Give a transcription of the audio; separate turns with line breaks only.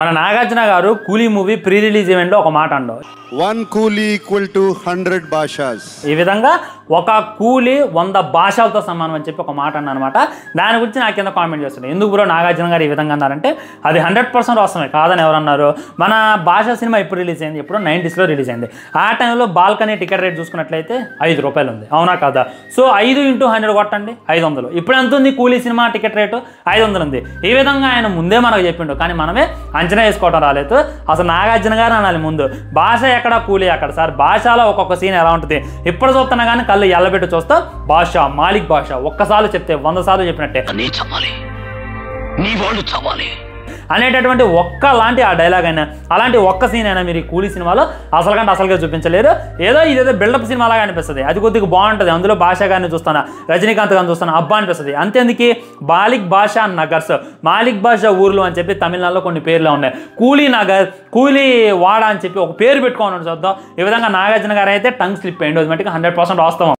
మన నాగార్జున గారు కూలీ మూవీ ప్రీ రిలీజ్ ఈవెంట్ లో ఒక మాట అంటారు,
1 కూలీ ఈక్వల్ టు 100 భాషాస్.
ఈ విధంగా ఒక కూలీ 100 భాషలతో సమానం అని చెప్పి ఒక మాట అన్నమాట. దాని గురించి నాకు కింద కామెంట్ చేస్తున్నాను, ఎందుకు బ్రో నాగార్జున గారు ఈ విధంగా అన్నారంటే అది 100% వస్తుంది కాదని ఎవరన్నారు. మన భాష సినిమా ఎప్పుడు రిలీజ్ అయింది, ఎప్పుడు 90s లో రిలీజ్ అయింది. ఆ టైంలో బాల్కనీ టికెట్ రేట్ చూసుకున్నట్లయితే 5 రూపాయలు ఉంది, అవునా కదా? సో 5 × 100 కొట్టండి 500. ఇప్పుడు ఎంత ఉంది కూలీ సినిమా టికెట్ రేటు? 500 ఉంది. ఈ విధంగా ఆయన ముందే మనకు చెప్పిండు, కానీ మనమే అంచనా వేసుకోవడం రాలేదు. అసలు నాగార్జున గారు అనాలి ముందు, భాష ఎక్కడ కూలీ అక్కడ. సార్ భాషలో ఒక్కొక్క సీన్ ఎలా ఉంటుంది ఇప్పుడు చూస్తున్నా కానీ కళ్ళు ఎల్లబెట్టి చూస్తా. భాష మాలిక్ భాష ఒక్కసారి చెప్తే 100 సార్లు చెప్పినట్టే అనేటటువంటి ఒక్కలాంటి ఆ డైలాగ్ అయినా అలాంటి ఒక్క సీన్ అయినా మీరు ఈ కూలీ సినిమాలో అసలుగా చూపించలేరు. ఇదేదో బిల్డప్ సినిమా లాగా అనిపిస్తుంది, అది కొద్దిగా బాగుంటుంది. అందులో భాష గారిని చూస్తాను, రజనీకాంత్ గారిని చూస్తాను, అబ్బా అనిపిస్తుంది. అంతేందుకు మాలిక్ భాష నగర్స్, మాలిక్ భాష ఊర్లు అని చెప్పి తమిళనాడులో కొన్ని పేర్లు ఉన్నాయి. కూలీ నగర్, కూలీ వాడ అని చెప్పి ఒక పేరు పెట్టుకోమని చూద్దాం. ఈ విధంగా నాగార్జున గారు అయితే టంగ్ స్లిప్ అయ్యింది, అది మటుకు 100% వాస్తవం.